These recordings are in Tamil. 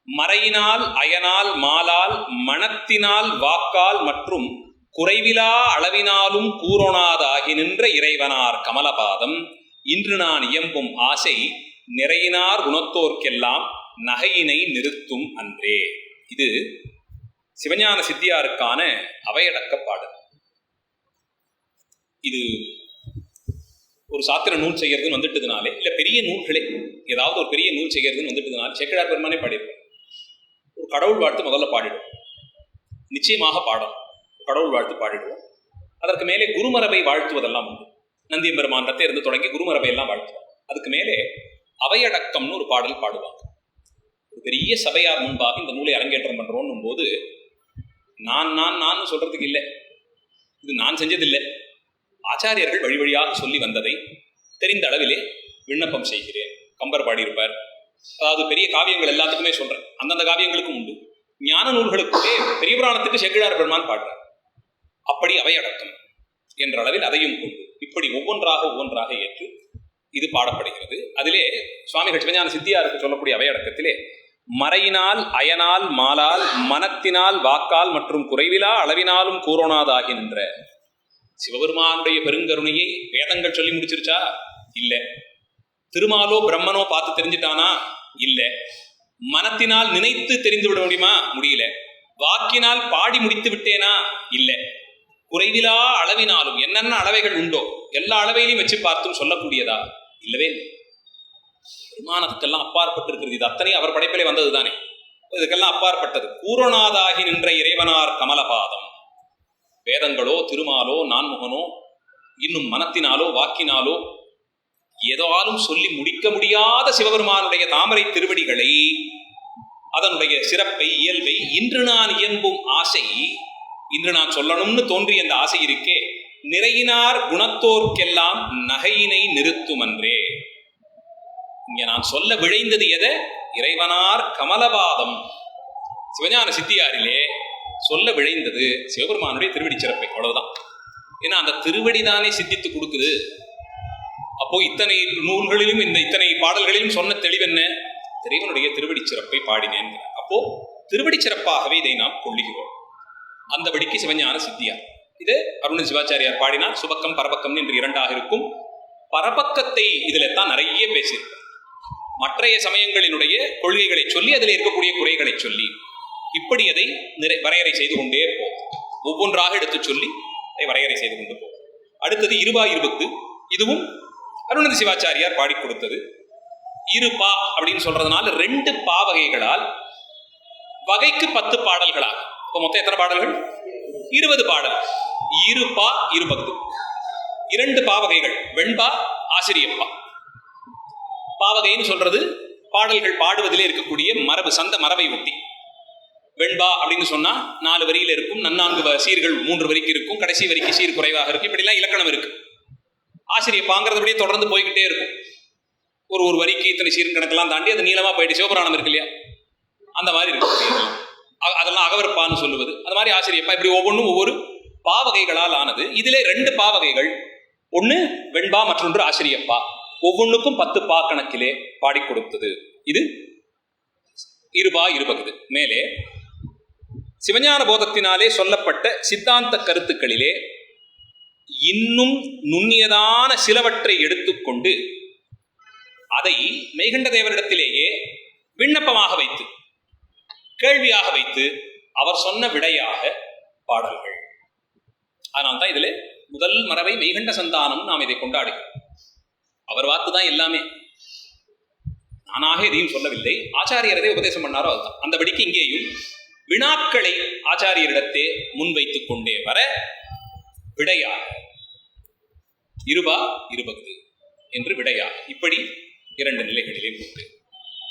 மறையினால் அயனால் மாலால் மனத்தினால் வாக்கால் மற்றும் குறைவிலா அளவினாலும் கூறொணாதாகி நின்ற இறைவனார் கமலபாதம் இன்று நான் இயம்பும் ஆசை நிறையினார் குணத்தோர்க்கெல்லாம் நகையினை நிறுத்தும் அன்றே. இது சிவஞான சித்தியாருக்கான அவையடக்க பாடல். இது ஒரு சாத்திர நூல் செய்யறதுன்னு வந்துட்டதுனாலே, இல்லை பெரிய நூல்களே ஏதாவது ஒரு பெரிய நூல் செய்யறதுன்னு வந்துட்டதுனால சேக்கிழார் பெருமானே பாடியிருப்பார். ஒரு கடவுள் வாழ்த்து முதல்ல பாடிடுவோம், நிச்சயமாக பாடும் கடவுள் வாழ்த்து பாடிடுவோம். அதற்கு மேலே குருமரபை வாழ்த்துவதெல்லாம் உண்டு. நந்தியம்பெருமான்றத்தை இருந்து தொடங்கி குருமரபை எல்லாம் வாழ்த்துவாங்க. அதுக்கு மேலே அவையடக்கம்னு ஒரு பாடல் பாடுவாங்க. ஒரு பெரிய சபையார் முன்பாக இந்த நூலை அரங்கேற்றம் பண்றோம் போது நான் சொல்றதுக்கு இல்லை, இது நான் செஞ்சதில்லை, ஆச்சாரியர்கள் வழி வழியாக சொல்லி வந்ததை தெரிந்த அளவிலே விண்ணப்பம் செய்கிறேன். கம்பர் பாடியிருப்பார். அதாவது பெரிய காவியங்கள் எல்லாத்துக்குமே சொல்றேன், அந்தந்த காவியங்களுக்கும் உண்டு. ஞான நூல்களுக்குள்ளே பெரிய புராணத்துக்கு சேக்கிழார் பெருமான் பாடுறார். அப்படி அவையடக்கம் என்ற அளவில் அதையும் கொண்டு இப்படி ஒவ்வொன்றாக ஏற்று இது பாடப்படுகிறது. அதிலே சுவாமிகள் சிவஞான சித்தியாருக்கு சொல்லக்கூடிய அவையடக்கத்திலே மறையினால் அயனால் மாலால் மனத்தினால் வாக்கால் மற்றும் குறைவிலா அளவினாலும் கூறொணாதாகி நின்ற சிவபெருமானுடைய பெருங்கருணையை வேதங்கள் சொல்லி முடிச்சிருச்சா? இல்லை. திருமாலோ பிரம்மனோ பார்த்து தெரிஞ்சிட்டானா? இல்லை. மனத்தினால் நினைத்து தெரிந்து விட முடியுமா? முடியல. வாக்கினால் பாடி முடித்து விட்டேனா? இல்லை. குறைவிலா அளவினாலும் என்னென்ன அளவைகள் உண்டோ எல்லா அளவையிலையும் வச்சு பார்த்தும் சொல்லக்கூடியதா? இல்லவே இல்லை. பெருமானத்துக்கெல்லாம் அப்பாற்பட்டு இருக்கிறது. இது அத்தனை அவர் படைப்பிலே வந்தது தானே, இதுக்கெல்லாம் அப்பாற்பட்டது. கூறொணாதாகி நின்ற இறைவனார் கமலபாதம். வேதங்களோ திருமாலோ நான்முகனோ இன்னும் மனத்தினாலோ வாக்கினாலோ ஏதாலும் சொல்லி முடிக்க முடியாத சிவபெருமானுடைய தாமரை திருவடிகளை, அதனுடைய சிறப்பை இயல்பை இன்று நான் இயம்பும் ஆசை, இன்று நான் சொல்லணும்னு தோன்றிய அந்த ஆசை இருக்கே, நிறையினார் குணத்தோர்க்கெல்லாம் நகையினை நிறுத்துமன்றே. இங்க நான் சொல்ல விழைந்தது எதை? இறைவனார் கமலபாதம். சிவஞான சித்தியாரிலே சொல்ல விழைந்தது சிவபெருமானுடைய திருவடி சிறப்பை, அவ்வளவுதான். ஏன்னா அந்த திருவடி தானே சித்தித்து கொடுக்குது. அப்போ இத்தனை நூல்களிலும் இந்த இத்தனை பாடல்களிலும் சொன்ன தெளிவென்ன? இறைவனுடைய திருவடி சிறப்பை பாடினேன். அப்போ திருவடி சிறப்பாகவே இதை நாம் கொள்ளுகிறோம். அந்த படிக்கு சிவஞான சித்தியார். இது அருண சிவாச்சாரியார் பாடினார். சுபக்கம் பரபக்கம் என்று இரண்டாக இருக்கும். பரபக்கத்தை இதுல தான் நிறைய பேசியிருப்பார். மற்றைய சமயங்களினுடைய கொள்கைகளை சொல்லி அதில் இருக்கக்கூடிய குறைகளை சொல்லி இப்படி அதை வரையறை செய்து கொண்டே போகும். ஒவ்வொன்றாக எடுத்து சொல்லி அதை வரையறை செய்து கொண்டு போகும். அடுத்தது இருபத்து. இதுவும் அருணந்தி சிவாச்சாரியார் பாடி கொடுத்தது. இருபா அப்படின்னு சொல்றதுனால 2 பாவகைகளால் வகைக்கு 10 பாடல்களாக, இப்போ மொத்தம் எத்தனை பாடல்கள்? 20 பாடல். இருபா இருபத்து 2 பாவகைகள், வெண்பா ஆசிரியப்பா. பாவகைன்னு சொல்றது பாடல்கள் பாடுவதிலே இருக்கக்கூடிய மரபு, சந்த மரபை ஒட்டி. வெண்பா அப்படின்னு சொன்னா 4 வரியில இருக்கும், 4 சீர்கள் 3 வரிக்கு இருக்கும், கடைசி வரிக்கு சீர் குறைவாக இருக்கும். இப்படிலாம் இலக்கணம் இருக்கு. ஆசிரியப்பாங்கிறதுபடியே தொடர்ந்து போய்கிட்டே இருக்கும். ஒரு வரிக்கு இத்தனை சீர் கணக்கெல்லாம் தாண்டி அது நீளமா போயிட்டு சிவபுராணம் இருக்கு இல்லையா, அந்த மாதிரி இருக்கு. அதெல்லாம் அகவற்பான்னு சொல்லுவது. அது மாதிரி ஆசிரியப்பா. இப்படி ஒவ்வொன்றும் ஒவ்வொரு பாவகைகளால் ஆனது. இதிலே 2 பாவகைகள், ஒன்று வெண்பா மற்றொன்று ஆசிரியப்பா. ஒவ்வொன்றுக்கும் 10 பா கணக்கிலே பாடி கொடுத்தது. இது இருபா இருபகுது. மேலே சிவஞான போதத்தினாலே சொல்லப்பட்ட சித்தாந்த கருத்துக்களிலே இன்னும் நுண்ணியதான சிலவற்றை எடுத்துக்கொண்டு அதை மெய்கண்ட தேவரிடத்திலேயே விண்ணப்பமாக வைத்து, கேள்வியாக வைத்து, அவர் சொன்ன விடையாக பாடல்கள். அதனால்தான் இதில் முதல் மரபை மெய்கண்ட சந்தானம் நாம் இதை கொண்டாடுகிறோம். அவர் வாக்குதான் எல்லாமே, நானாக எதையும் சொல்லவில்லை. ஆச்சாரியரதை உபதேசம் பண்ணாரோ அதுதான். அந்தபடிக்கு இங்கேயும் வினாக்களை ஆச்சாரியரிடத்தே முன்வைத்துக் கொண்டே வர விடையாக இருபா இருபது என்று விடையாக இப்படி 2 நிலைகளிலே உண்டு.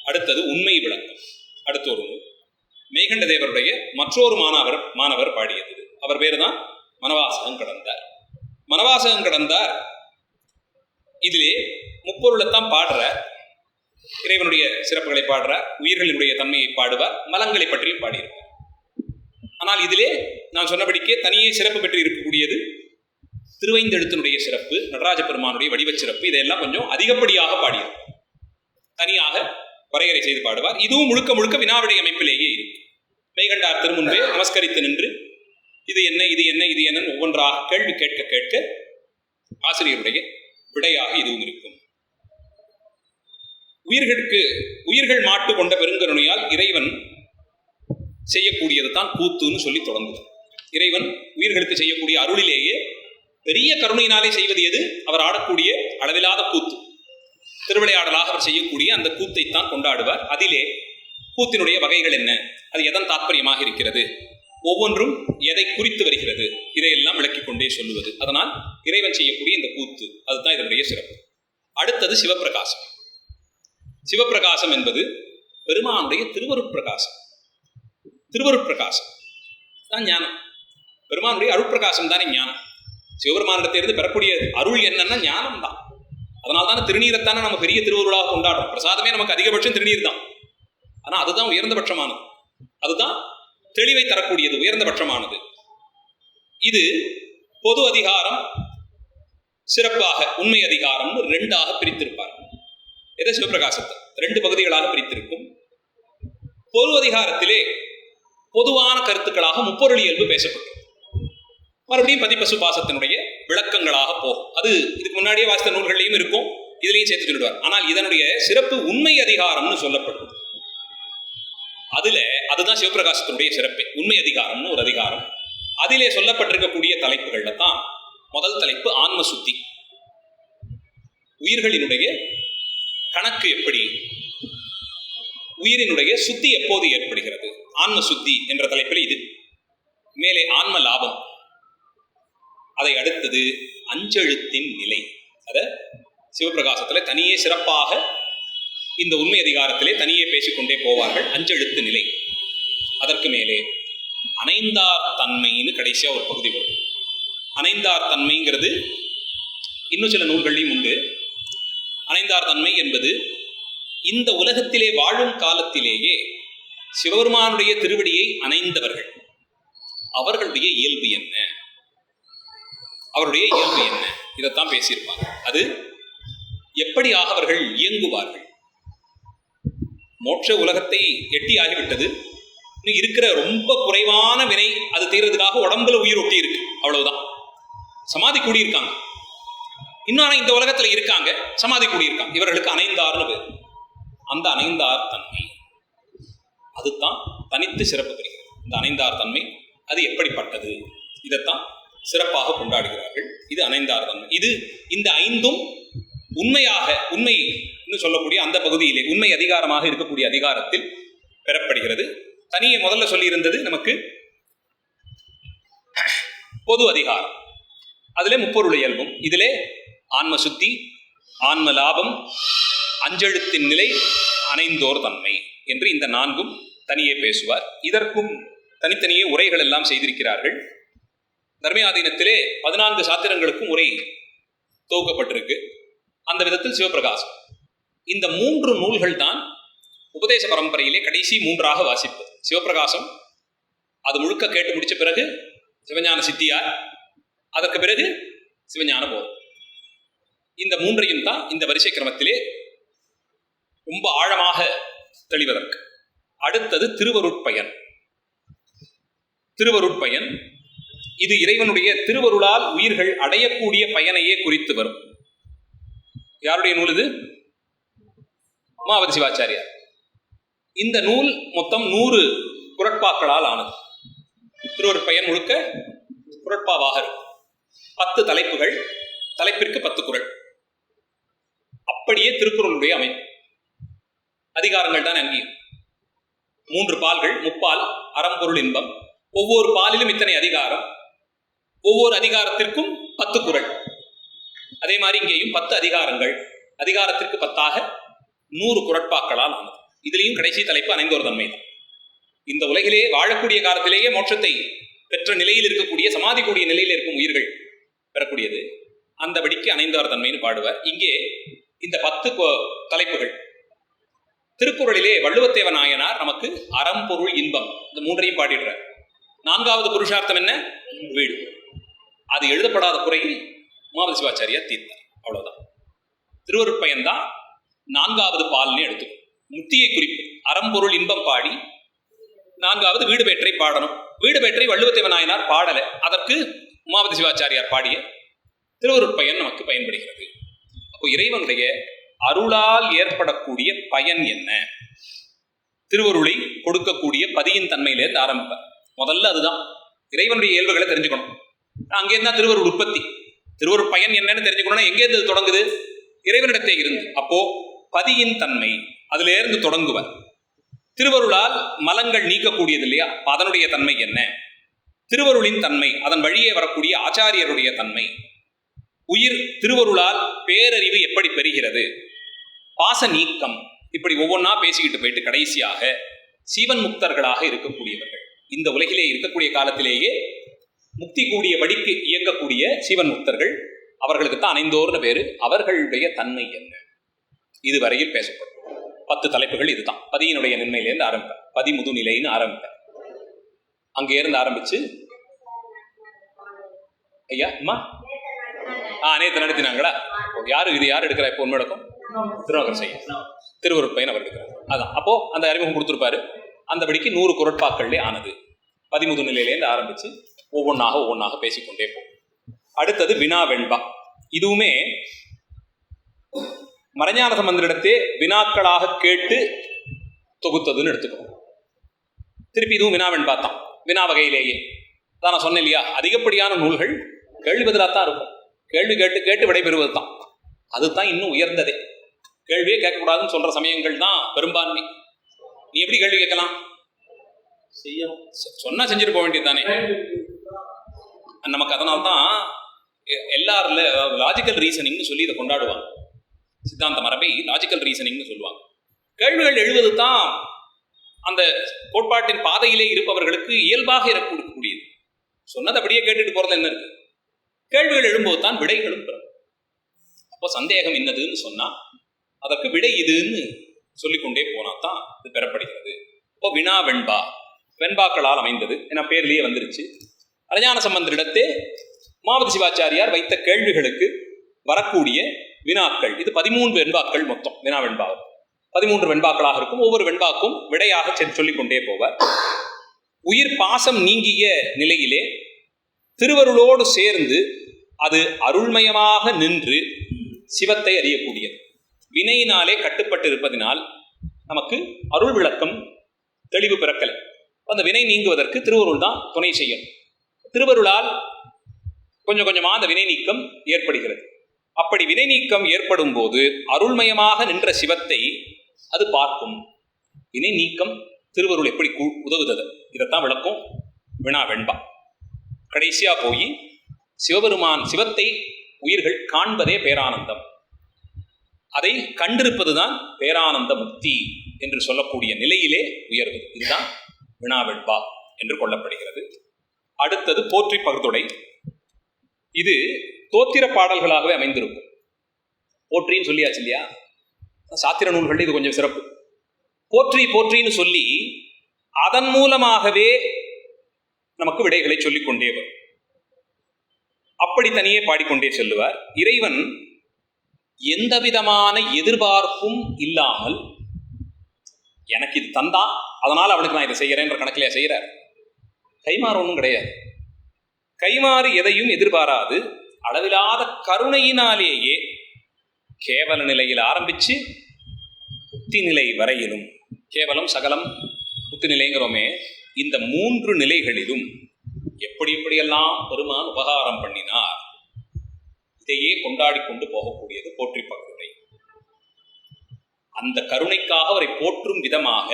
அடுத்தது உண்மை விளக்கம். அடுத்த ஒரு நூல் மெய்கண்ட தேவருடைய மற்றொரு மாணவர் பாடியது. அவர் பேரு தான் மனவாசகம் கடந்தார். மனவாசகம் கடந்தார் இதிலே முப்பொருளைத்தான் பாடுறார். இறைவனுடைய சிறப்புகளை பாடுறார், உயிர்களினுடைய தன்மையை பாடுவார், மலங்களை பற்றியும் பாடியிருப்பார். ஆனால் இதிலே நான் சொன்னபடிக்கே தனியே சிறப்பு பெற்று இருக்கக்கூடியது திருவைந்தெழுத்தினுடைய சிறப்பு, நடராஜ பெருமானுடைய வடிவச் சிறப்பு. இதையெல்லாம் கொஞ்சம் அதிகப்படியாக பாடியிருப்பார். தனியாக வரையறை செய்து பாடுவார். இதுவும் முழுக்க முழுக்க வினாவிடை அமைப்பிலேயே இருக்கும். மெய்கண்டார் திருமுன்பே நமஸ்கரித்து நின்று இது என்ன இது என்ன இது என்ன ஒவ்வொன்றாக கேள்வி கேட்க கேட்க ஆசிரியருடைய விடையாக இதுவும் இருக்கும். உயிர்கள் மாட்டு கொண்ட பெருங்கருணையால் இறைவன் செய்யக்கூடியது தான் கூத்துன்னு சொல்லி தொடங்குது. இறைவன் உயிர்களுக்கு செய்யக்கூடிய அருளிலேயே பெரிய கருணையினாலே செய்வது எது? அவர் ஆடக்கூடிய அளவிலாத கூத்து, திருவிளையாடலாக அவர் செய்யக்கூடிய அந்த கூத்தைத்தான் கொண்டாடுவார். அதிலே கூத்தினுடைய வகைகள் என்ன, அது எதன் தாற்பயமாக இருக்கிறது, ஒவ்வொன்றும் எதை குறித்து வருகிறது, இதையெல்லாம் விளக்கிக் கொண்டே சொல்லுவது. அதனால் இறைவன் செய்யக்கூடிய இந்த கூத்து அதுதான் இதனுடைய சிறப்பு. அடுத்தது சிவப்பிரகாசம். சிவப்பிரகாசம் என்பது பெருமானுடைய திருவருட்பிரகாசம். திருவருட்பிரகாசம் தான் ஞானம். பெருமானுடைய அருட்பிரகாசம் தானே ஞானம். சிவபெருமானிடத்திலிருந்து பெறக்கூடிய அருள் என்னன்னா ஞானம் தான். அதனால தானே திருநீரைத்தானே நம்ம பெரிய திருவருளாக கொண்டாடுறோம். பிரசாதமே நமக்கு அதிகபட்சம் திருநீர் தான். ஆனால் அதுதான் உயர்ந்தபட்சமானது, அதுதான் தெளிவை தரக்கூடியது, உயர்ந்தபட்சமானது. இது பொது அதிகாரம், சிறப்பாக உண்மை அதிகாரம்னு ரெண்டாக பிரித்திருப்பார். எதை? சிவபிரகாசத்தை ரெண்டு பகுதிகளாக பிரித்திருக்கும். பொது அதிகாரத்திலே பொதுவான கருத்துக்களாக முப்பொருள் இயல்பு பேசப்படும். மறுபடியும் பதிப்பசு பாசத்தினுடைய விளக்கங்களாக போகும். அது இதுக்கு முன்னாடியே வாசித்த நூல்களையும் இருக்கும், இதுலையும் சேர்த்து சொல்லிடுவார். ஆனால் இதனுடைய சிறப்பு உண்மை அதிகாரம்னு சொல்லப்படும். அதுதான் சிவபிரகாசத்தினுடைய சிறப்பு. உண்மை அதிகாரம்னு ஒரு அதிகாரம். அதிலே சொல்லப்பட்டிருக்கக்கூடிய தலைப்புகள்ல தான் முதல் தலைப்பு ஆன்ம சுத்தி. உயிர்களினுடைய கணக்கு எப்படி, உயிரினுடைய சுத்தி எப்போது ஏற்படுகிறது, ஆன்ம சுத்தி என்ற தலைப்பில் இது. மேலே ஆன்ம லாபம், அதை அடுத்தது அஞ்செழுத்தின் நிலை. அத சிவபிரகாசத்துல தனியே சிறப்பாக இந்த உண்மை அதிகாரத்திலே தனியே பேசிக்கொண்டே போவார்கள். அஞ்செழுத்து நிலை. அதற்கு மேலே அணைந்தார் தன்மைன்னு கடைசியா ஒரு பகுதி வரும். அணைந்தார் தன்மைங்கிறது இன்னும் சில நூல்களையும் உண்டு. அணைந்தார் தன்மை என்பது இந்த உலகத்திலே வாழும் காலத்திலேயே சிவபெருமானுடைய திருவடியை அணைந்தவர்கள், அவர்களுடைய இயல்பு என்ன, அவருடைய இயல்பு என்ன, இதைத்தான் பேசியிருப்பாங்க. அது எப்படியாக அவர்கள் இயங்குவார்கள். மோட்ச உலகத்தை எட்டி ஆகிவிட்டது, இன்னும் இருக்கிற ரொம்ப குறைவான வினை அது தீர்றதுக்காக உடம்புல உயிர் ஒட்டி இருக்கு, அவ்வளவுதான். சமாதி கூடியிருக்காங்க இன்னும், ஆனால் இந்த உலகத்துல இருக்காங்க, சமாதி கூடியிருக்காங்க. இவர்களுக்கு அணைந்தார்னு பேர். அந்த அணைந்தார் தன்மை அதுதான் தனித்து சிறப்பு பெறுகிறது. இந்த அணைந்தார் தன்மை அது எப்படிப்பட்டது, இதைத்தான் சிறப்பாக கொண்டாடுகிறார்கள். இது அணைந்தார் தன்மை. இது இந்த ஐந்தும் உண்மையாக, உண்மை சொல்லக்கூடிய அந்த பகுதியிலே உண்மை அதிகாரமாக இருக்கக்கூடிய அதிகாரத்தில் பெறப்படுகிறது. தனியே முதல்ல சொல்லியிருந்தது நமக்கு பொது அதிகாரம். அதிலே முப்பொருள் இயல்பும், இதிலே ஆன்ம சுத்தி, ஆன்ம லாபம், அஞ்செழுத்தின் நிலை, அணைந்தோர் தன்மை என்று இந்த நான்கும் தனியே பேசுவார். இதற்கும் தனித்தனியே உரைகள் எல்லாம் செய்திருக்கிறார்கள். தர்மயாதீனத்திலே 14 சாத்திரங்களுக்கும் உரை தொகுக்கப்பட்டிருக்கு. அந்த விதத்தில் சிவபிரகாசம். இந்த 3 நூல்கள் தான் உபதேச பரம்பரையிலே கடைசி 3ஆக வாசிப்பது. சிவபிரகாசம் அது முழுக்க கேட்டு முடிச்ச பிறகு சிவஞான சித்தியார், அதற்கு பிறகு சிவஞான போதம். இந்த 3ஐயும் தான் இந்த வரிசை கிரமத்திலே ரொம்ப ஆழமாக தெளிவதற்கு. அடுத்தது திருவருட்பயன். திருவருட்பயன் இது இறைவனுடைய திருவருளால் உயிர்கள் அடையக்கூடிய பயனையே குறித்து வரும். யாருடைய நூல் இது? உமாபதி சிவாச்சாரியார். இந்த நூல் மொத்தம் 100 குறட்பாக்களால் ஆனது. திருவருட்பயன் முழுக்க குறட்பாவாக இருக்கும். 10 தலைப்புகள், தலைப்பிற்கு 10 குறள். அப்படியே திருக்குறளுடைய அமைப்பு. அதிகாரங்கள் தான் அங்கேயும் 3 பால்கள், முப்பால், அறம்பொருள் இன்பம். ஒவ்வொரு பாலிலும் இத்தனை அதிகாரம், ஒவ்வொரு அதிகாரத்திற்கும் 10 குறள். அதே மாதிரி இங்கேயும் 10 அதிகாரங்கள், அதிகாரத்திற்கு 10ஆக 100 குறட்பாக்களால் ஆனது. இதுலேயும் கடைசி தலைப்பு அணைந்தோர் தன்மை தான். இந்த உலகிலே வாழக்கூடிய காலத்திலேயே மோட்சத்தை பெற்ற நிலையில் இருக்கக்கூடிய, சமாதி கூடிய நிலையில் இருக்கும் உயிர்கள் பெறக்கூடியது. அந்த படிக்கு அணைந்தோர் தன்மைன்னு பாடுவார். இங்கே இந்த 10 தலைப்புகள். திருக்குறளிலே வள்ளுவத்தேவ நாயனார் நமக்கு அறம்பொருள் இன்பம் இந்த 3ஐயும் பாடிடுறார். 4வது புருஷார்த்தம் என்ன? வீடு. அது எழுதப்படாத குறையில் உமாபதி சிவாச்சாரியார் தீர்த்தார். அவ்வளவுதான். திருவருட்பயன் தான் 4வது பால்னு எடுத்துக்கணும். முக்தியை குறிப்பு. அறம்பொருள் இன்பம் பாடி 4வது வீடு பெற்றை பாடணும். வீடு பெற்றை வள்ளுவத்தேவ நாயனார் பாடல, அதற்கு உமாபதி சிவாச்சாரியார் பாடிய திருவருட்பயன் நமக்கு பயன்படுகிறது. அப்போ இறைவனுடைய அருளால் ஏற்படக்கூடிய பயன் என்ன? திருவருளை கொடுக்கக்கூடிய பதியின் தன்மையிலேருந்து ஆரம்பிப்பார். முதல்ல அதுதான் இறைவனுடைய இயல்புகளை தெரிஞ்சுக்கணும். அங்கேருந்து தான் திருவருள் உற்பத்தி. திருவருள் பயன் என்னன்னு தெரிஞ்சுக்கணும்னா எங்கேருந்து அது தொடங்குது? இறைவனிடத்தே இருந்து. அப்போ பதியின் தன்மை அதுல இருந்து தொடங்குவார். திருவருளால் மலங்கள் நீக்கக்கூடியது இல்லையா, அதனுடைய தன்மை என்ன? திருவருளின் தன்மை, அதன் வழியே வரக்கூடிய ஆச்சாரியருடைய தன்மை. உயிர் திருவருளால் பேரறிவு எப்படி பெறுகிறது? பாச நீக்கம். இப்படி ஒவ்வொன்றா பேசிக்கிட்டு போயிட்டு கடைசியாக சீவன் முக்தர்களாக இருக்கக்கூடியவர்கள், இந்த உலகிலே இருக்கக்கூடிய காலத்திலேயே முக்தி கூடிய படிக்கு இயங்கக்கூடிய சீவன் முக்தர்கள், அவர்களுக்கு தான் அணைந்தோர்னு பேரு. அவர்களுடைய தன்மை என்ன? இதுவரையில் பேசப்படும் 10 தலைப்புகள் இதுதான். பதியினுடைய நின்மையிலேருந்து ஆரம்பிப்பேன். பதி முதுநிலைன்னு ஆரம்பிப்பேன். அங்கே இருந்து ஆரம்பிச்சு ஐயா அம்மா நேற்று நடத்தினாங்களா? யாரு இது? யார் எடுக்கிறா இப்போ உண்மையடக்கம்? திருவாகர் செய்ய திருவருட்பயன் அவர் எடுக்கிறார். அதான் அப்போ அந்த அறிமுகம் கொடுத்துருப்பாரு. அந்தபடிக்கு 100 குரட்பாக்கள்லே ஆனது. பதிமுது நிலையிலேருந்து ஆரம்பிச்சு ஒவ்வொன்றாக பேசிக்கொண்டே போகும். அடுத்தது வினா வெண்பா. இதுவுமே மறைஞான சம்பந்தரிடத்தே வினாக்களாக கேட்டு தொகுத்ததுன்னு எடுத்துக்கணும். திருப்பி இதுவும் வினா வெண்பா தான், வினா வகையிலேயே தான். நான் சொன்னேன் இல்லையா, அதிகப்படியான நூல்கள் கேள்வி பதிலாகத்தான் இருக்கும். கேள்வி கேட்டு கேட்டு விடைபெறுவது தான். அதுதான் இன்னும் உயர்ந்ததே. கேள்வியே கேட்கக்கூடாதுன்னு சொல்ற சமயங்கள் தான் பெரும்பான்மை. நீ எப்படி கேள்வி கேட்கலாம்? சொன்னா செஞ்சுட்டு போக வேண்டியது தானே நமக்கு. அதனால்தான் எல்லாருல லாஜிக்கல் ரீசனிங்னு சொல்லி இதை கொண்டாடுவாங்க. சித்தாந்த மரபை லாஜிக்கல் ரீசனிங்னு சொல்லுவாங்க. கேள்விகள் எழுவது தான் அந்த கோட்பாட்டின் பாதையிலே இருப்பவர்களுக்கு இயல்பாக இருக்கக்கூடியது. சொன்னது அப்படியே கேட்டுட்டு போறது என்ன இருக்கு? கேள்விகள் எழும்போது தான் விடைகளும் பெறும். அப்போ சந்தேகம் என்னதுன்னு சொன்னா அதற்கு விடை இதுன்னு சொல்லிக்கொண்டே போனா தான் இது பெறப்படுகிறது. இப்போ வினா வெண்பா, வெண்பாக்களால் அமைந்தது. ஏன்னா பேர்லயே வந்துருச்சு. அஞ்ஞான சம்பந்தரிடத்தே உமாபதி சிவாச்சாரியார் வைத்த கேள்விகளுக்கு வரக்கூடிய வினாக்கள். இது 13 வெண்பாக்கள் மொத்தம். வினா வெண்பா 13 வெண்பாக்களாக இருக்கும். ஒவ்வொரு வெண்பாக்கும் விடையாக சொல்லிக் கொண்டே போவார். உயிர் பாசம் நீங்கிய நிலையிலே திருவருளோடு சேர்ந்து அது அருள்மயமாக நின்று சிவத்தை அறியக்கூடியது. வினையினாலே கட்டுப்பட்டு இருப்பதினால் நமக்கு அருள் விளக்கம் தெளிவு பிறக்கலை. அந்த வினை நீங்குவதற்கு திருவருள் தான் துணை செய்யும். திருவருளால் கொஞ்சம் கொஞ்சமாக அந்த வினை நீக்கம் ஏற்படுகிறது. அப்படி வினை நீக்கம் ஏற்படும் போது அருள்மயமாக நின்ற சிவத்தை அது பார்க்கும். வினை நீக்கம் திருவருள் எப்படி உதவுதது, இதைத்தான் விளக்கும் வினா வெண்பா. கடைசியா போய் சிவபெருமான் சிவத்தை உயிர்கள் காண்பதே பேரானந்தம், அதை கண்டிருப்பதுதான் பேரானந்த முக்தி என்று சொல்லக்கூடிய நிலையிலே உயர்வது. இதுதான் வினா வெண்பா என்று கொள்ளப்படுகிறது. அடுத்தது போற்றி பகுத்துடை. இது தோத்திர பாடல்களாகவே அமைந்திருக்கும். போற்றின்னு சொல்லியாச்சு இல்லையா, சாத்திர நூல்கள் இது கொஞ்சம் சிறப்பு. போற்றி போற்றின்னு சொல்லி அதன் மூலமாகவே நமக்கு விடைகளை சொல்லிக் கொண்டே வரும். அப்படி தனியே பாடிக்கொண்டே செல்லுவார். இறைவன் எந்த விதமான எதிர்பார்ப்பும் இல்லாமல் எனக்கு இது தந்தா அதனால அவனுக்கு நான் இதை செய்யறேன்ற கணக்கிலே செய்யறார். கைமாறு ஒன்றும் கிடையாது. கைமாறு எதையும் எதிர்பாராது அளவிலாத கருணையினாலேயே கேவல நிலையில் ஆரம்பிச்சு முக்தி நிலை வரையிலும், கேவலம் சகலம் முக்தி நிலைங்கிறோமே, இந்த 3 நிலைகளிலும் எப்படி எப்படியெல்லாம் பெருமான் உபகாரம் பண்ணினார், இதையே கொண்டாடி கொண்டு போகக்கூடியது போற்றி பகுத்துடை. அந்த கருணைக்காக அவரை போற்றும் விதமாக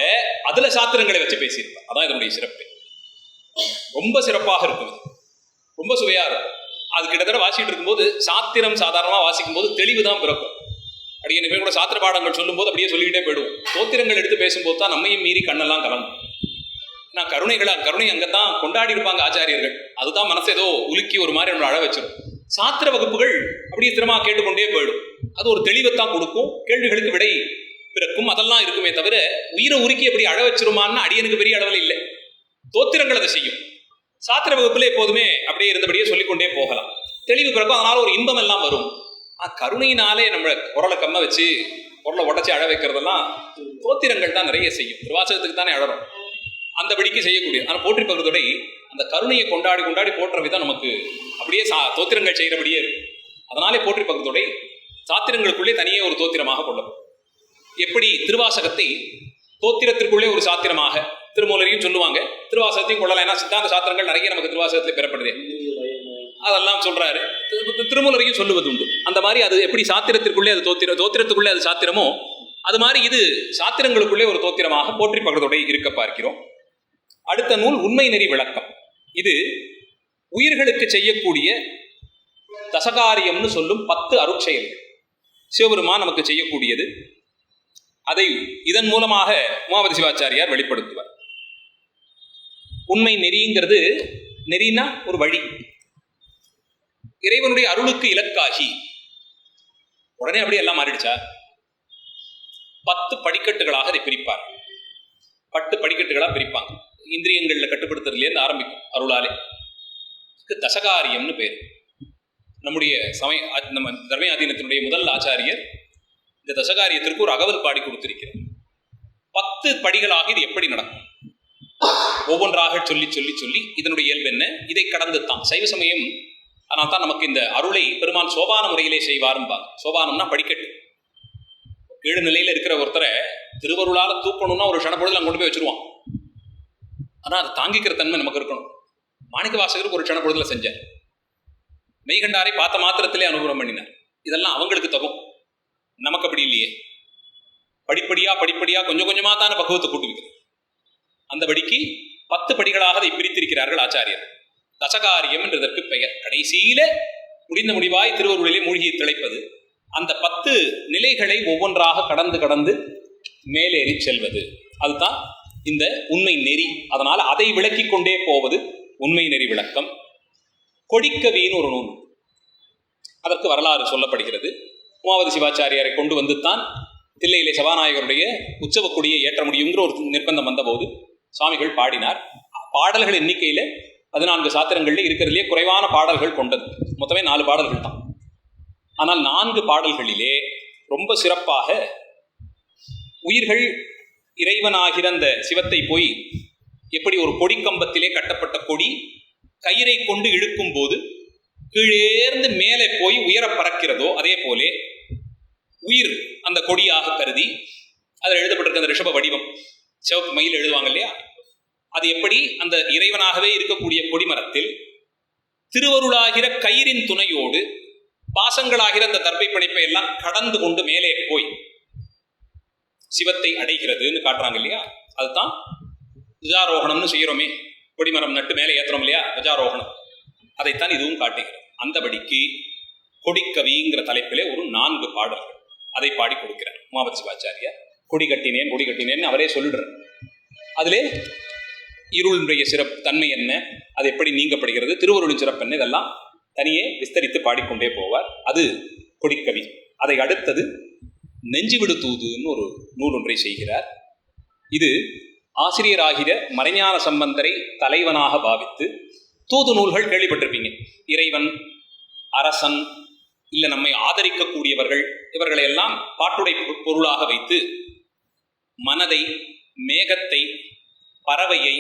அதுல சாத்திரங்களை வச்சு பேசியிருப்பார். அதான் இதனுடைய சிறப்பு. ரொம்ப சிறப்பாக இருக்கும், ரொம்ப சுவையா இருக்கும். அது கிட்டத்தட்ட வாசிக்கிட்டு இருக்கும்போது சாத்திரம் சாதாரணமா வாசிக்கும் போது தெளிவு தான் பிறக்கும். அப்படியே பேர் கூட சாத்திர பாடங்கள் சொல்லும் போது அப்படியே சொல்லிக்கிட்டே போயிடுவோம். தோத்திரங்கள் எடுத்து பேசும்போது தான் நம்மையும் மீறி கண்ணெல்லாம் கலங்கும். நான் கருணை அங்கத்தான் கொண்டாடி இருப்பாங்க ஆச்சாரியர்கள். அதுதான் மனசு ஏதோ உலுக்கி ஒரு மாதிரி நம்மளை அழ வச்சிடும். சாத்திர வகுப்புகள் அப்படியே திறமா கேட்டுக்கொண்டே போயிடும். அது ஒரு தெளிவைத்தான் கொடுக்கும், கேள்விகளுக்கு விடை பிறக்கும், அதெல்லாம் இருக்குமே தவிர உயிரை உருக்கி எப்படி அழ வச்சிருமான்னு அடியனுக்கு பெரிய அளவில் இல்லை. தோத்திரங்கள் அதை செய்யும். சாத்திர வகுப்புல எப்போதுமே அப்படியே இருந்தபடியே சொல்லிக்கொண்டே போகலாம், தெளிவு பிறக்கும். அதனால ஒரு இன்பம் எல்லாம் வரும். கருணையினாலே நம்ம குரலை கம்ம வச்சு பொருளை உடச்சி அழ வைக்கிறதெல்லாம் தோத்திரங்கள் தான் நிறைய செய்யும். திருவாசகத்துக்கு தானே அழறோம், அந்தபடிக்கு செய்யக்கூடியது. ஆனால் போற்றி பகவதோட அந்த கருணையை கொண்டாடி கொண்டாடி போற்ற விதம் நமக்கு அப்படியே தோத்திரங்கள் செய்கிறபடியே இருக்கு. அதனாலே போற்றி பகவதோட சாத்திரங்களுக்குள்ளே தனியே ஒரு தோத்திரமாக கொள்ளப்படும். எப்படி திருவாசகத்தை தோத்திரத்திற்குள்ளே ஒரு சாத்திரமாக திருமூலரையும் சொல்லுவாங்க, திருவாசகத்தையும் கொள்ளலாம். ஏன்னா சித்தாந்த சாத்திரங்கள் நிறைய நமக்கு திருவாசகத்தில் பெறப்படுது, அதெல்லாம் சொல்றாரு. திருமூலரையும் சொல்லுவது உண்டு. அந்த மாதிரி அது எப்படி சாத்திரத்திற்குள்ளே அது தோத்திரத்துக்குள்ளே அது சாத்திரமோ, அது மாதிரி இது சாத்திரங்களுக்குள்ளே ஒரு தோத்திரமாக போற்றி பகவதோட இருக்க பார்க்கிறோம். அடுத்த நூல் உண்மை நெறி விளக்கம். இது உயிர்களுக்கு செய்யக்கூடிய தசகாரியம்னு சொல்லும் 10 அருட்செயல்கள் சிவபெருமான் நமக்கு செய்யக்கூடியது. அதை இதன் மூலமாக உமாபதி சிவாச்சாரியார் வெளிப்படுத்துவார். உண்மை நெறிங்கிறது, நெறினா ஒரு வழி, இறைவனுடைய அருளுக்கு இலக்காகி. உடனே அப்படியே எல்லாம் மாறிடுச்சா? 10 படிக்கட்டுகளாக அதை பிரிப்பார். 10 படிக்கட்டுகளாக பிரிப்பாங்க. இந்திரியங்களில் கட்டுப்படுத்துறதுலேருந்து ஆரம்பிக்கும் அருளாலே. தசகாரியம்னு பேர். நம்முடைய நம்ம தர்மயாதீனத்தினுடைய முதல் ஆச்சாரியர் இந்த தசகாரியத்திற்கு ஒரு அகவல் பாடி கொடுத்திருக்கிறார். 10 படிகளாக இது எப்படி நடக்கும் ஒவ்வொன்றாக சொல்லி சொல்லி சொல்லி இதனுடைய இயல்பு என்ன, இதை கடந்து தான் சைவ சமயம். ஆனால் தான் நமக்கு இந்த அருளை பெருமான் சோபான முறையிலே செய்வாரும்பாங்க. சோபானம்னா படிக்கட்டு. கீழ் நிலையில இருக்கிற ஒருத்தரை திருவருளால தூக்கணும்னா ஒரு க்ஷணப்பொழுதுல கொண்டு போய் வச்சிருவான். ஆனால் அதை தாங்கிக்கிற தன்மை நமக்கு இருக்கணும். மாணிக்க வாசகருக்கு ஒரு க்ஷணப்பொழுதுல செஞ்சார். மெய்கண்டாரை பார்த்த மாத்திரத்திலே அனுகிரகம் பண்ணினார். இதெல்லாம் அவங்களுக்கு தகும், நமக்கு அப்படி இல்லையே. படிப்படியா படிப்படியா கொஞ்சம் கொஞ்சமா தானே பக்குவத்தை கூட்டு வைக்கிறது. அந்த படிக்கு 10 படிகளாக அதை பிரித்திருக்கிறார்கள் ஆச்சாரியர். தசகாரியம் என்றதற்கு பெயர். கடைசியில முடிந்த முடிவாய் திருவருளிலே மூழ்கி திளைப்பது. அந்த 10 நிலைகளை ஒவ்வொன்றாக கடந்து கடந்து மேலேறி செல்வது, அதுதான் இந்த உண்மை நெறி. அதனால் அதை விளக்கி கொண்டே போவது உண்மை நெறி விளக்கம். கொடிக்கவின்னு ஒரு நூல், அதற்கு வரலாறு சொல்லப்படுகிறது. உமாபதி சிவாச்சாரியாரை கொண்டு வந்து தான் தில்லையிலே சபாநாயகருடைய உற்சவ கொடியை ஏற்ற முடியுங்கிற ஒரு நிர்பந்தம் வந்தபோது சுவாமிகள் பாடினார். பாடல்கள் எண்ணிக்கையில் 14 சாத்திரங்களில் இருக்கிறதுலே குறைவான பாடல்கள் கொண்டது. மொத்தமே 4 பாடல்கள் தான். ஆனால் 4 பாடல்களிலே ரொம்ப சிறப்பாக உயிர்கள் இறைவனாகிற அந்த சிவத்தை போய் எப்படி ஒரு கொடிக்கம்பத்திலே கட்டப்பட்ட கொடி கயிறை கொண்டு இழுக்கும் போது கீழேர்ந்து மேலே போய் உயர பறக்கிறதோ, அதே போலே உயிர் அந்த கொடியாக கருதி அதில் எழுதப்பட்டிருக்க அந்த ரிஷப வடிவம், சிவப்பு மயில் எழுதுவாங்க இல்லையா, அது எப்படி அந்த இறைவனாகவே இருக்கக்கூடிய கொடிமரத்தில் திருவருளாகிற கயிறின் துணையோடு பாசங்களாகிற அந்த தர்பை பிணைப்பை எல்லாம் கடந்து கொண்டு மேலே போய் சிவத்தை அடைகிறதுன்னு காட்டுறாங்க இல்லையா. அதுதான் துஜாரோகணம்னு செய்கிறோமே, கொடிமரம் நட்டு மேலே ஏற்றுறோம் இல்லையா, துஜாரோகணம். அதைத்தான் இதுவும் காட்டுகிறது. அந்தபடிக்கு கொடிக்கவிங்கிற தலைப்பிலே ஒரு 4 பாடல்கள் அதை பாடி கொடுக்கிறார் உமாபதி சிவாச்சாரியார். கொடி கட்டினேன் கொடி கட்டினேன்னு அவரே சொல்லிடுறார். அதிலே இருளுடைய சிறப்பு தன்மை என்ன, அது எப்படி நீங்கப்படுகிறது, திருவருளின் சிறப்பு என்ன, இதெல்லாம் தனியே விஸ்தரித்து பாடிக்கொண்டே போவார். அது கொடிக்கவி. அதை அடுத்தது நெஞ்சுவிடு தூதுன்னு ஒரு நூல் ஒன்றை செய்கிறார். இது ஆசிரியராகிற மறைஞான சம்பந்தரை தலைவனாக பாவித்து தூது நூல்கள் கேள்விப்பட்டிருப்பீங்க. இறைவன், அரசன், இல்லை நம்மை ஆதரிக்கக்கூடியவர்கள், இவர்களை எல்லாம் பாட்டுடை பொருளாக வைத்து மனதை, மேகத்தை, பறவையை,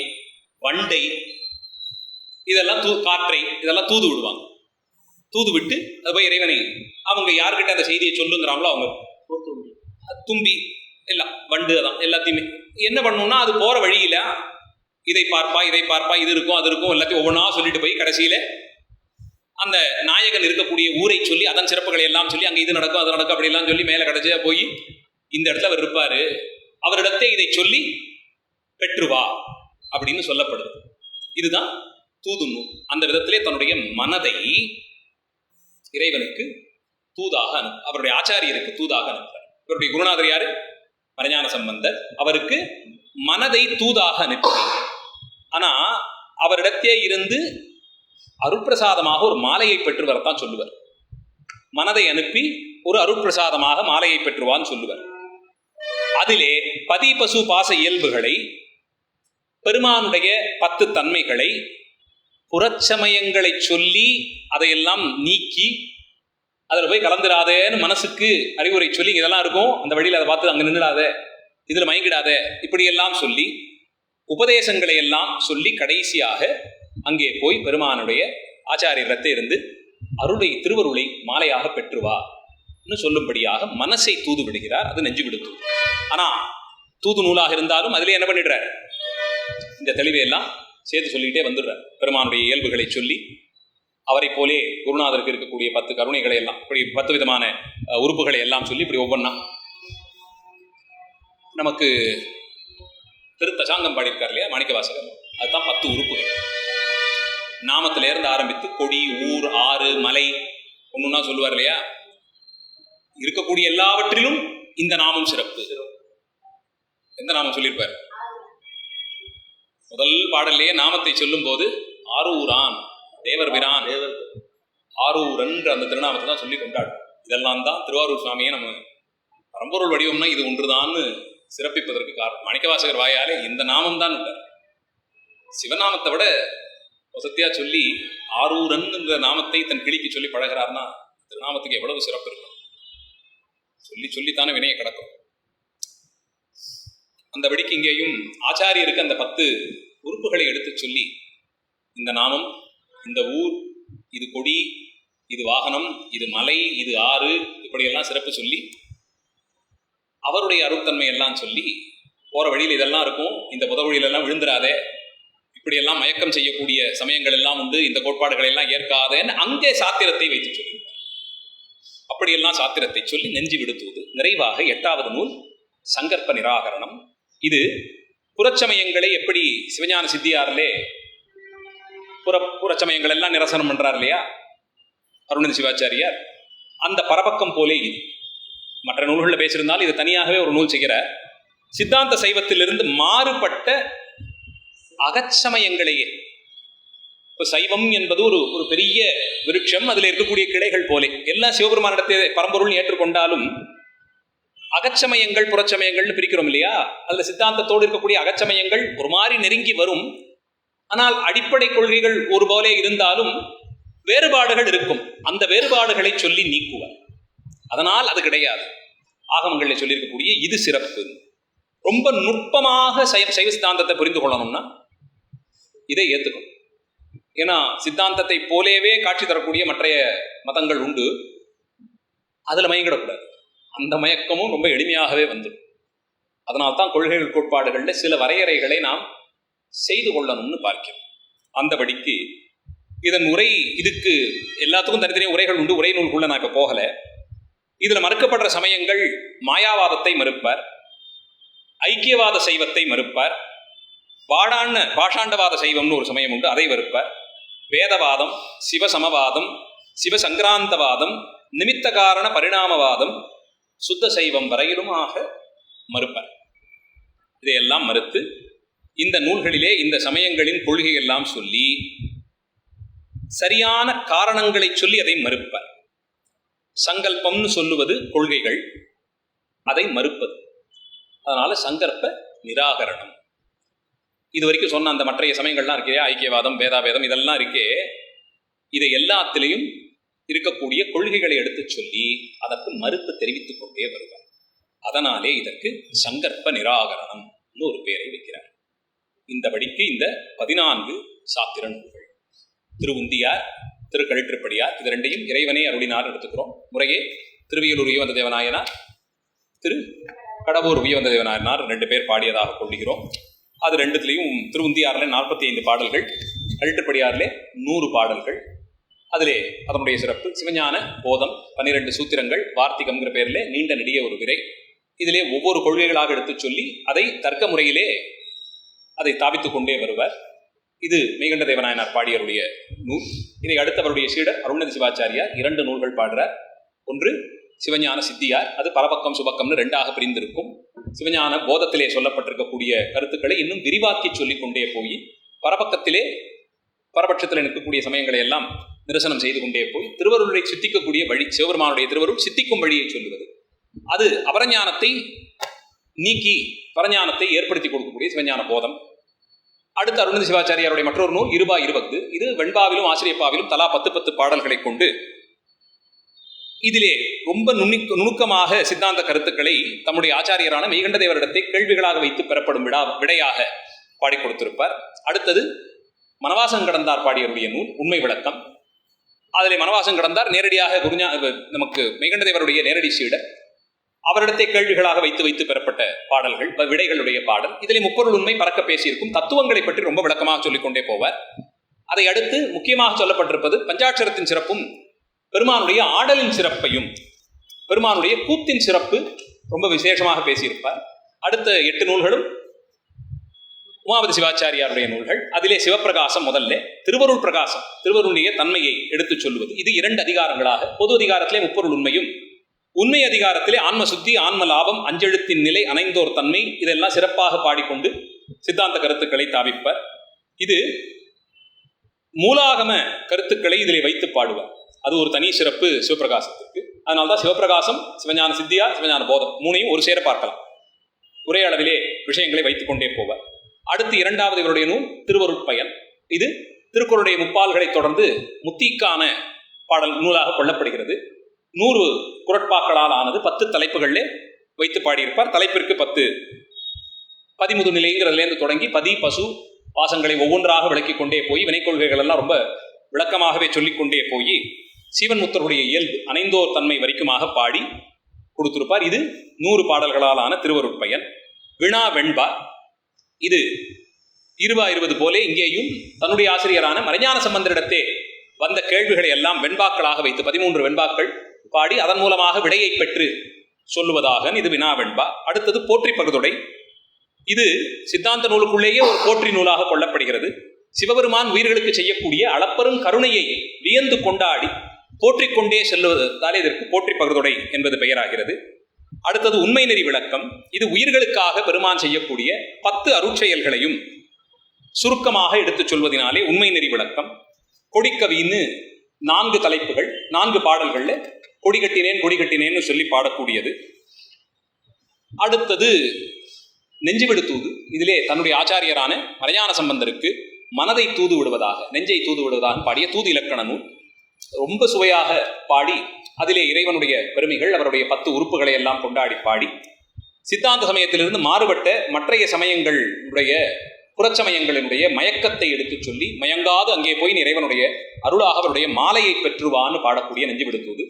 வண்டை, இதெல்லாம் காற்றை, இதெல்லாம் தூது விடுவாங்க. தூது விட்டு அது போய் இறைவனை அவங்க யார்கிட்ட அந்த செய்தியை சொல்லுங்கிறாங்களோ அவங்க தும்பி எல்லாம் வண்டு அதான் எல்லாத்தையுமே என்ன பண்ணணும்னா அது போற வழியில இதை பார்ப்பா இதை பார்ப்பா, இது இருக்கும் அது இருக்கும், எல்லாத்தையும் ஒவ்வொன்றா சொல்லிட்டு போய் கடைசியில அந்த நாயகன் இருக்கக்கூடிய ஊரை சொல்லி அதன் சிறப்புகளை எல்லாம் சொல்லி அங்கே இது நடக்கும் அது நடக்கும் அப்படிலாம் சொல்லி மேலே கடைசியா போய் இந்த இடத்துல அவர் இருப்பாரு, அவரிடத்தை இதை சொல்லி பெற்றுவா அப்படின்னு சொல்லப்படுது. இதுதான் தூதுன்னு. அந்த விதத்திலே தன்னுடைய மனதை இறைவனுக்கு தூதாக அவருடைய ஆச்சாரியருக்கு தூதாக அனுப்புறார். இவருடைய குருநாதர் யாரு? மறைஞான சம்பந்தர். அவருக்கு மனதை தூதாக அனுப்பினார். ஆனா அவரிடத்தே இருந்து அருட்பிரசாதமாக ஒரு மாலையை பெற்று வரத்தான் சொல்லுவார். மனதை அனுப்பி ஒரு அருட்பிரசாதமாக மாலையை பெற்றுவான்னு சொல்லுவார். அதிலே பதி பசு பாச இயல்புகளை, பெருமானுடைய 10 தன்மைகளை, புறச்சமயங்களை சொல்லி அதையெல்லாம் நீக்கி அதில் போய் கலந்துடாதேன்னு மனசுக்கு அறிவுரை சொல்லி இதெல்லாம் இருக்கும், அந்த வழியில் அதை பார்த்து அங்கே நின்றுடாத, இதில் மயங்கிடாத, இப்படியெல்லாம் சொல்லி உபதேசங்களை எல்லாம் சொல்லி கடைசியாக அங்கே போய் பெருமானுடைய ஆச்சாரியரத்தை இருந்து அருளை திருவருளை மாலையாக பெற்றுவான்னு சொல்லும்படியாக மனசை தூது விடுகிறார். அது நெஞ்சு விடுத்து. ஆனால் தூது நூலாக இருந்தாலும் அதிலே என்ன பண்ணிடுறார், இந்த தெளிவையெல்லாம் சேர்த்து சொல்லிக்கிட்டே வந்துடுறார். பெருமானுடைய இயல்புகளை சொல்லி அவரை போலே குருநாதருக்கு இருக்கக்கூடிய 10 கருணைகளை எல்லாம், இப்படி 10 விதமான உறுப்புகளை எல்லாம் சொல்லி இப்படி ஒவ்வொன்றா நமக்கு திருத்தசாங்கம் பாடியிருக்கார் இல்லையா மாணிக்கவாசகர், அதுதான் 10 உறுப்புகள். நாமத்திலேருந்து ஆரம்பித்து கொடி, ஊர், ஆறு, மலை ஒன்றுன்னா சொல்லுவார் இல்லையா. இருக்கக்கூடிய எல்லாவற்றிலும் இந்த நாமம் சிறப்பு. எந்த நாமம் சொல்லியிருப்பார்? முதல் பாடல்லையே நாமத்தை சொல்லும் போது ஆரூரான் தேவர் பிரான் ஆரூரன் அந்த திருநாமத்தை தான் சொல்லி கொண்டாடும். இதெல்லாம் தான் திருவாரூர் சுவாமியை நம்ம பரம்பொருள் வடிவம்னா இது ஒன்றுதான்னு சிறப்பிப்பதற்கு காரணம். மாணிக்கவாசகர் வாயாலே இந்த நாமம் தான் விட்டார். சிவநாமத்தை விட வசத்தியா சொல்லி ஆரூரன் என்ற நாமத்தை தன் கிளிக்கு சொல்லி பழகிறார்னா திருநாமத்துக்கு எவ்வளவு சிறப்பு இருக்கும். சொல்லி சொல்லித்தானே வினையை கிடக்கும். அந்த படிக்கு இங்கேயும் ஆச்சாரியருக்கு அந்த 10 உறுப்புகளை எடுத்து சொல்லி இந்த நாமம், இந்த ஊர், இது கொடி, இது வாகனம், இது மலை, இது ஆறு, இப்படியெல்லாம் சிறப்பு சொல்லி அவருடைய அருட்தன்மை எல்லாம் சொல்லி போற வழியில் இதெல்லாம் இருக்கும், இந்த புதவழியிலெல்லாம் விழுந்துராதே, இப்படியெல்லாம் மயக்கம் செய்யக்கூடிய சமயங்கள் எல்லாம் உண்டு, இந்த கோட்பாடுகளை எல்லாம் ஏற்காதேன்னு அங்கே சாத்திரத்தை வைத்து சொல்லி அப்படியெல்லாம் சாத்திரத்தை சொல்லி நெஞ்சு விடுத்துவது. நிறைவாக 8வது நூல் சங்கற்ப நிராகரணம். இது புறச்சமயங்களை எப்படி சிவஞான சித்தியாரிலே புறச்சமயங்கள் எல்லாம் நிரசனம் பண்றார் இல்லையா அருணந்தி சிவாச்சாரியார், அந்த பரபக்கம் போலே இது. மற்ற நூல்களில் பேசியிருந்தாலும் இது தனியாகவே ஒரு நூல் செய்கிற சித்தாந்த சைவத்திலிருந்து மாறுபட்ட அகச்சமயங்களையே. இப்போ சைவம் என்பது ஒரு பெரிய விருட்சம், அதில் இருக்கக்கூடிய கிளைகள் போலே எல்லா சிவபெருமானிடத்தை பரம்பொருள் ஏற்றுக்கொண்டாலும் அகச்சமயங்கள் புறச்சமயங்கள்னு பிரிக்கிறோம் இல்லையா. அதில் சித்தாந்தத்தோடு இருக்கக்கூடிய அகச்சமயங்கள் ஒரு மாதிரி நெருங்கி வரும். ஆனால் அடிப்படை கொள்கைகள் ஒரு போலே இருந்தாலும் வேறுபாடுகள் இருக்கும். அந்த வேறுபாடுகளை சொல்லி நீக்குவார். அதனால் அது கிடையாது. ஆகமங்களில் சொல்லியிருக்கக்கூடிய இது சிறப்பு. ரொம்ப நுட்பமாக சைவ சித்தாந்தத்தை புரிந்து கொள்ளணும்னா இதை ஏற்றுக்கணும். ஏன்னா சித்தாந்தத்தை போலேவே காட்சி தரக்கூடிய மற்றைய மதங்கள் உண்டு, அதில் மயங்கிடக்கூடாது. அந்த மயக்கமும் ரொம்ப எளிமையாகவே வந்துடும். அதனால்தான் கொள்கைகள் கோட்பாடுகளில் சில வரையறைகளை நாம் செய்து கொள்ளணும்னு பார்க்கிறோம். அந்தபடிக்கு இதன் உரை, இதுக்கு எல்லாத்துக்கும் தனித்தனியாக உரைகள் உண்டு. உரை நூலுக்குள்ள நான் இப்போ போகலை. இதில் மறுக்கப்படுற சமயங்கள் மாயாவாதத்தை மறுப்பார், ஐக்கியவாத சைவத்தை மறுப்பார், பாஷாண்டவாத சைவம்னு ஒரு சமயம் உண்டு, அதை மறுப்பார், வேதவாதம், சிவசமவாதம், சிவசங்கிராந்தவாதம், நிமித்த காரண பரிணாமவாதம், சுத்த சைவம் வரையிலுமாக மறுப்பார். இதையெல்லாம் மறுத்து இந்த நூல்களிலே இந்த சமயங்களின் கொள்கையெல்லாம் சொல்லி சரியான காரணங்களை சொல்லி அதை மறுப்பார். சங்கல்பம்னு சொல்லுவது கொள்கைகள், அதை மறுப்பது. அதனால சங்கற்ப நிராகரணம். இது வரைக்கும் சொன்ன அந்த மற்றைய சமயங்கள்லாம் இருக்கே, ஐக்கியவாதம், வேதாவேதம், இதெல்லாம் இருக்கே, இதை எல்லாத்திலையும் இருக்கக்கூடிய கொள்கைகளை எடுத்து சொல்லி அதற்கு மறுப்பு தெரிவித்துக் கொண்டே வருவார். அதனாலே இதற்கு சங்கற்ப நிராகரணம் ஒரு பெயரை வைக்கிறார். இந்த படிக்கு இந்த 14 சாத்திர நூல்கள், திருவுந்தியார், திருக்கழிற்றுப்படியார், இது ரெண்டையும் இறைவனே அருளினார் எடுத்துக்கிறோம். முறையே திருவியலூர் உயவந்த தேவநாயனார், திரு கடவுர் உயவந்த தேவநாயனார் 2 பேர் பாடியதாக கொள்கிறோம். அது ரெண்டுத்திலையும் திருவுந்தியாரில் 45 பாடல்கள், கழிற்றுப்படியாரிலே 100 பாடல்கள். அதிலே அதனுடைய சிறப்பு சிவஞான போதம், 12 சூத்திரங்கள், வார்த்திகம்ங்கிற பேரிலே நீண்ட நெடிய ஒரு விரை. இதிலே ஒவ்வொரு கொள்கைகளாக எடுத்து சொல்லி அதை தர்க்க முறையிலே அதை தாபித்துக் கொண்டே வருவார். இது மெய்கண்ட தேவநாயனார் பாடியருடைய நூல். இதை அடுத்தவருடைய சீடர் அருணந்தி சிவாச்சாரியார் 2 நூல்கள் பாடுறார். ஒன்று சிவஞான சித்தியார், அது பரபக்கம் சுபக்கம்னு 2ஆக பிரிந்திருக்கும். சிவஞான போதத்திலே சொல்லப்பட்டிருக்கக்கூடிய கருத்துக்களை இன்னும் விரிவாக்கி சொல்லிக் கொண்டே போய் பரபக்கத்திலே பரபட்சத்தில் நிற்கக்கூடிய சமயங்களை எல்லாம் நிரசனம் செய்து கொண்டே போய் திருவருளை சித்திக்கக்கூடிய வழி, சிவபெருமானுடைய திருவருள் சித்திக்கும் வழியை சொல்லுவது, அது அபரஞானத்தை நீக்கி பரஞானத்தை ஏற்படுத்தி கொடுக்கக்கூடிய சிவஞான போதம். அடுத்து அருணந்தி சிவாச்சாரியாருடைய மற்றொரு நூல் இருபா இருபத்து. இது வெண்பாவிலும் ஆசிரியப்பாவிலும் தலா 10 பாடல்களை கொண்டு இதிலே ரொம்ப நுணுக்கமாக சித்தாந்த கருத்துக்களை தம்முடைய ஆச்சாரியரான மெய்கண்ட தேவரிடத்தை கேள்விகளாக வைத்து பெறப்படும் விடையாக பாடி கொடுத்திருப்பார். அடுத்தது மனவாசம் கடந்தார் பாடியருடைய நூல் உண்மை விளக்கம். அதிலே மனவாசம் கடந்தார் நேரடியாக நமக்கு மெய்கண்ட தேவருடைய நேரடி சீடர், அவரிடத்தை கேள்விகளாக வைத்து வைத்து பெறப்பட்ட பாடல்கள், விடைகளுடைய பாடல். இதிலே முப்பொருள் உண்மை பறக்க பேசியிருக்கும், தத்துவங்களை பற்றி ரொம்ப விளக்கமாக சொல்லிக்கொண்டே போவார். அதை அடுத்து முக்கியமாக சொல்லப்பட்டிருப்பது பஞ்சாட்சரத்தின் சிறப்பும் பெருமானுடைய ஆடலின் சிறப்பையும், பெருமானுடைய கூத்தின் சிறப்பு ரொம்ப விசேஷமாக பேசியிருப்பார். அடுத்த 8 நூல்களும் உமாபதி சிவாச்சாரியாருடைய நூல்கள். அதிலே சிவப்பிரகாசம் முதல்ல, திருவருள் பிரகாசம், திருவருளுடைய தன்மையை எடுத்துச் சொல்லுவது. இது 2 அதிகாரங்களாக, பொது அதிகாரத்திலே முப்பொருள் உண்மையும், உண்மை அதிகாரத்திலே ஆன்ம சுத்தி, ஆன்ம லாபம், அஞ்செழுத்தின் நிலை, அணைந்தோர் தன்மை, இதெல்லாம் சிறப்பாக பாடிக்கொண்டு சித்தாந்த கருத்துக்களை தாவிப்பார். இது மூலாகம கருத்துக்களை இதிலே வைத்து பாடுவார். அது ஒரு தனி சிறப்பு சிவபிரகாசத்திற்கு. அதனால்தான் சிவபிரகாசம், சிவஞான சித்தியா, சிவஞான போதம் 3ஐயும் ஒரு சேர பார்க்கலாம். ஒரே அளவிலே விஷயங்களை வைத்துக் கொண்டே போவார். அடுத்து 2வது இவருடைய நூல் திருவருட்பயன். இது திருக்குறளுடைய முப்பால்களை தொடர்ந்து முத்திக்கான பாடல் நூலாக கொள்ளப்படுகிறது. 100 குரட்பாக்களால் ஆனது. 10 தலைப்புகளிலே வைத்து பாடியிருப்பார். தலைப்பிற்கு 10 பதிமுது நிலைங்கிறதுலேருந்து தொடங்கி பதி பசு பாசங்களை ஒவ்வொன்றாக விளக்கிக் கொண்டே போய் வினைக்கொள்கைகள் எல்லாம் ரொம்ப விளக்கமாகவே சொல்லிக்கொண்டே போய் சீவன் முத்தருடைய இயல்பு அணைந்தோர் தன்மை வரைக்குமாக பாடி கொடுத்திருப்பார். இது 100 பாடல்களாலான திருவருட்பயன். வினா வெண்பா, இது 20 போலே இங்கேயும் தன்னுடைய ஆசிரியரான மறைஞான சம்பந்தரிடத்தே வந்த கேள்விகளை எல்லாம் வெண்பாக்களாக வைத்து 13 வெண்பாக்கள் பாடி அதன் மூலமாக விடையை பெற்று சொல்லுவதாக இது வினா வெண்பா. அடுத்தது போற்றி பகுதொடை. இது சித்தாந்த நூலுக்குள்ளேயே ஒரு போற்றி நூலாக கொள்ளப்படுகிறது. சிவபெருமான் உயிர்களுக்கு செய்யக்கூடிய அளப்பெரும் கருணையை வியந்து கொண்டாடி போற்றிக்கொண்டே செல்வதாலே இதற்கு போற்றி பகுதொடை என்பது பெயராகிறது. அடுத்தது உண்மை நெறி விளக்கம். இது உயிர்களுக்காக பெருமான் செய்யக்கூடிய 10 அருட்செயல்களையும் சுருக்கமாக எடுத்துச் சொல்வதனாலே உண்மை நெறி விளக்கம். கொடிக்கவின்னு 4 தலைப்புகள், 4 பாடல்கள்ல கொடி கட்டினேன்னு சொல்லி பாடக்கூடியது. அடுத்தது நெஞ்சுவிடு தூது. இதிலே தன்னுடைய ஆச்சாரியரான மறைஞான சம்பந்தருக்கு மனதை தூது விடுவதாக, நெஞ்சை தூது விடுவதாக பாடிய தூது இலக்கண நூல். ரொம்ப சுவையாக பாடி அதிலே இறைவனுடைய பெருமைகள், அவருடைய 10 உறுப்புகளை எல்லாம் கொண்டாடி பாடி சித்தாந்த சமயத்திலிருந்து மாறுபட்ட மற்றைய சமயங்களுடைய புறச்சமயங்களினுடைய மயக்கத்தை எடுத்து சொல்லி மயங்காது அங்கே போய் இறைவனுடைய அருளாக அவருடைய மாலையை பெற்றுவான்னு பாடக்கூடிய நெஞ்சுவிடு தூது.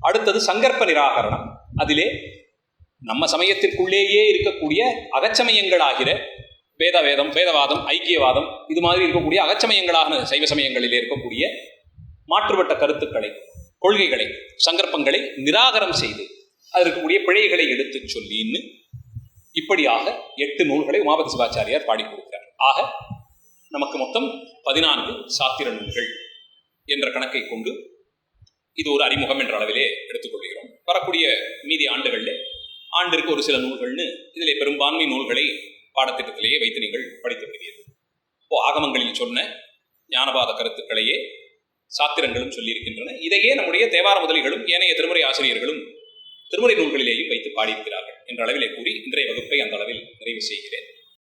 அடுத்தது சங்கற்ப நிராகரணம். அதிலே நம்ம சமயத்திற்குள்ளேயே இருக்கக்கூடிய அகச்சமயங்களாகிற வேதவாதம், ஐக்கியவாதம், இது மாதிரி இருக்கக்கூடிய அகச்சமயங்களாக சைவ சமயங்களிலே இருக்கக்கூடிய மாற்றுவட்ட கருத்துக்களை, கொள்கைகளை, சங்கற்பங்களை நிராகரம் செய்து அது இருக்கக்கூடிய பிழைகளை எடுத்து சொல்லின்னு இப்படியாக 8 நூல்களை உமாபதி சிவாச்சாரியார் பாடி கொடுக்கிறார். ஆக நமக்கு மொத்தம் 14 சாத்திர நூல்கள் என்ற கணக்கை கொண்டு இது ஒரு அறிமுகம் என்ற அளவிலே எடுத்துக்கொள்கிறோம். வரக்கூடிய மீதி ஆண்டிற்கு ஒரு சில நூல்கள்னு இதிலே பெரும்பான்மை நூல்களை பாடத்திட்டத்திலேயே வைத்து நீங்கள் படித்து விடுவீர்கள். ஆகமங்களில் சொன்ன ஞானபாத கருத்துக்களையே சாத்திரங்களும் சொல்லியிருக்கின்றன. இதையே நம்முடைய தேவார முதலிகளும் ஏனைய திருமுறை ஆசிரியர்களும் திருமுறை நூல்களிலேயும் வைத்து பாடியிருக்கிறார்கள் என்ற அளவிலே கூறி இன்றைய வகுப்பை அந்த அளவில் நிறைவு செய்கிறேன்.